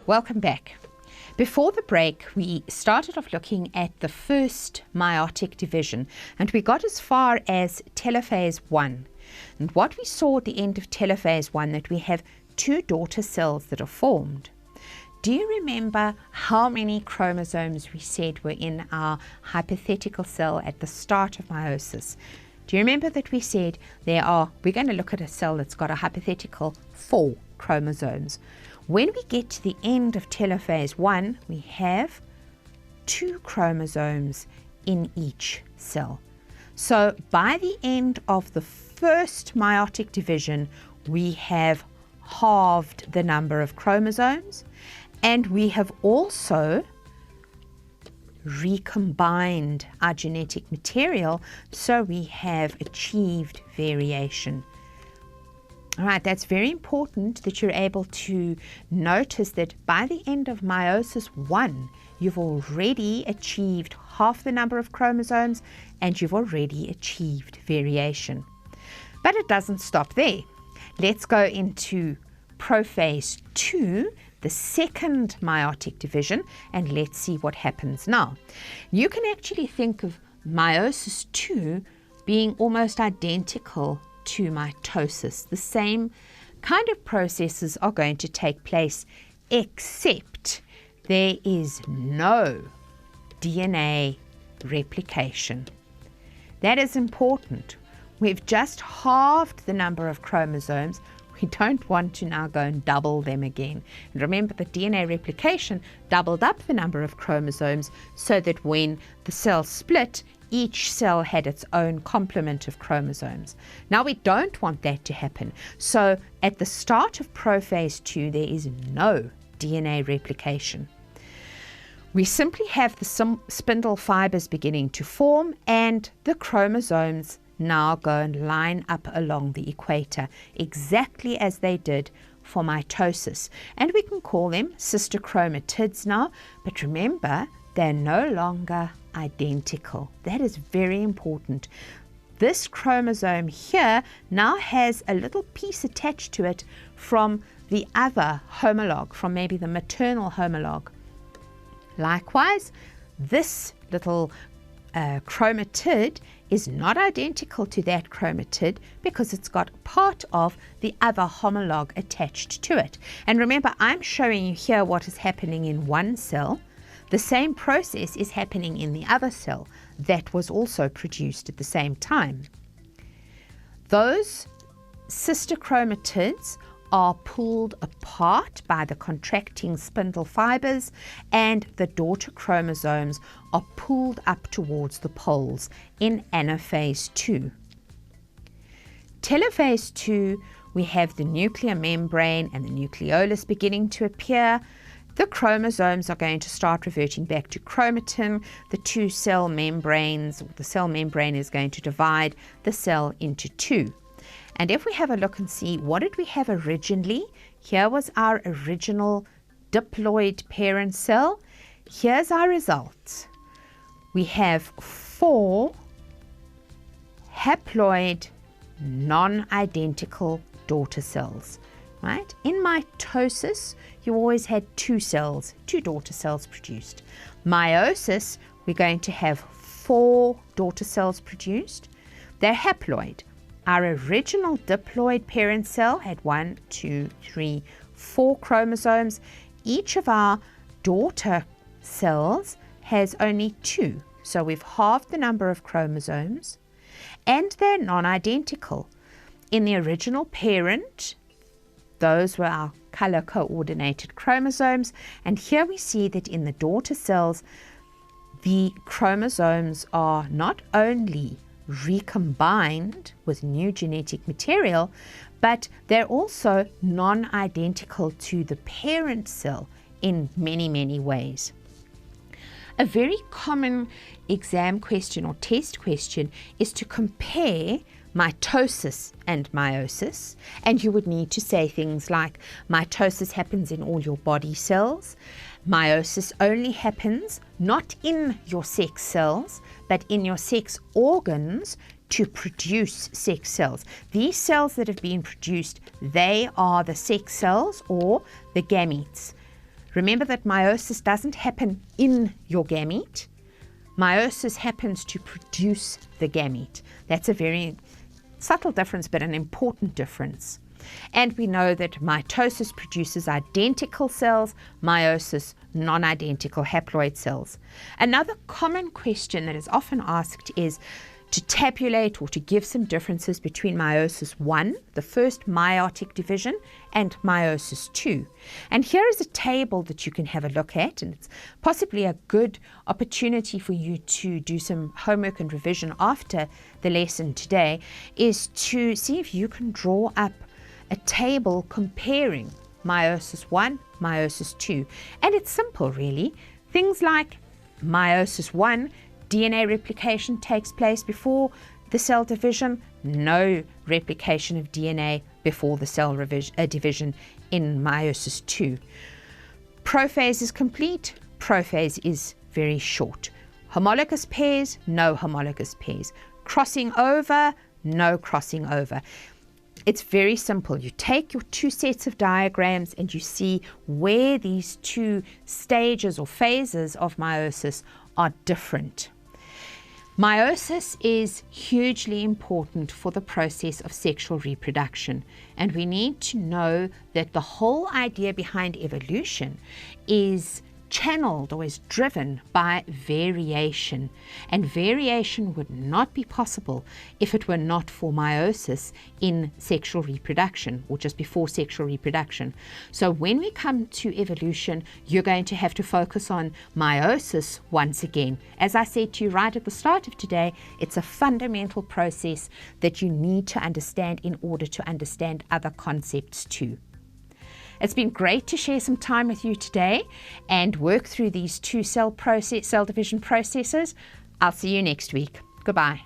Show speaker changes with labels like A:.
A: Welcome back. Before the break, we started off looking at the first meiotic division, and we got as far as telophase 1. And what we saw at the end of telophase 1, that we have two daughter cells that are formed. Do you remember how many chromosomes we said were in our hypothetical cell at the start of meiosis? Do you remember that we said we're going to look at a cell that's got a hypothetical 4 chromosomes. When we get to the end of telophase 1, we have 2 chromosomes in each cell. So by the end of the first meiotic division, we have halved the number of chromosomes, and we have also recombined our genetic material, so we have achieved variation. All right, that's very important that you're able to notice that by the end of meiosis 1, you've already achieved half the number of chromosomes and you've already achieved variation. But it doesn't stop there. Let's go into prophase 2, the second meiotic division, and let's see what happens now. You can actually think of meiosis 2 being almost identical to mitosis. The same kind of processes are going to take place, except there is no DNA replication. That is important. We've just halved the number of chromosomes. We don't want to now go and double them again. And remember that DNA replication doubled up the number of chromosomes so that when the cell split, each cell had its own complement of chromosomes. Now we don't want that to happen. So at the start of prophase 2, there is no DNA replication. We simply have the spindle fibers beginning to form, and the chromosomes now go and line up along the equator, exactly as they did for mitosis. And we can call them sister chromatids now, but remember, they're no longer identical. That is very important. This chromosome here now has a little piece attached to it from the other homologue, from maybe the maternal homologue. Likewise, this little chromatid is not identical to that chromatid because it's got part of the other homologue attached to it. And remember, I'm showing you here what is happening in one cell. The same process is happening in the other cell that was also produced at the same time. Those sister chromatids are pulled apart by the contracting spindle fibers, and the daughter chromosomes are pulled up towards the poles in anaphase 2. Telophase 2, we have the nuclear membrane and the nucleolus beginning to appear. The chromosomes are going to start reverting back to chromatin. The two cell membranes, the cell membrane is going to divide the cell into 2. And if we have a look and see, what did we have originally? Here was our original diploid parent cell. Here's our results. We have 4 haploid non-identical daughter cells. Right? In mitosis, you always had 2 cells, 2 daughter cells produced. Meiosis, we're going to have 4 daughter cells produced. They're haploid. Our original diploid parent cell had 1, 2, 3, 4 chromosomes. Each of our daughter cells has only 2. So we've halved the number of chromosomes, and they're non-identical. In the original parent, those were our color coordinated chromosomes, and here we see that in the daughter cells, the chromosomes are not only recombined with new genetic material, but they're also non-identical to the parent cell in many, many ways. A very common exam question or test question is to compare mitosis and meiosis, and you would need to say things like mitosis happens in all your body cells, meiosis only happens not in your sex cells but in your sex organs to produce sex cells. These cells that have been produced, they are the sex cells or the gametes. Remember that meiosis doesn't happen in your gamete. Meiosis happens to produce the gamete. That's a very subtle difference, but an important difference. And we know that mitosis produces identical cells, meiosis non-identical haploid cells. Another common question that is often asked is to tabulate or to give some differences between meiosis 1, the first meiotic division, and meiosis 2. And here is a table that you can have a look at, and it's possibly a good opportunity for you to do some homework and revision after the lesson today, is to see if you can draw up a table comparing meiosis 1, meiosis 2. And it's simple, really. Things like meiosis 1, DNA replication takes place before the cell division, no replication of DNA before the cell division in meiosis 2. Prophase is complete, prophase is very short. Homologous pairs, no homologous pairs. Crossing over, no crossing over. It's very simple. You take your two sets of diagrams and you see where these two stages or phases of meiosis are different. Meiosis is hugely important for the process of sexual reproduction, and we need to know that the whole idea behind evolution is channeled or is driven by variation, and variation would not be possible if it were not for meiosis in sexual reproduction or just before sexual reproduction. So when we come to evolution, you're going to have to focus on meiosis once again. As I said to you right at the start of today, it's a fundamental process that you need to understand in order to understand other concepts too. It's been great to share some time with you today and work through these two cell division processes. I'll see you next week. Goodbye.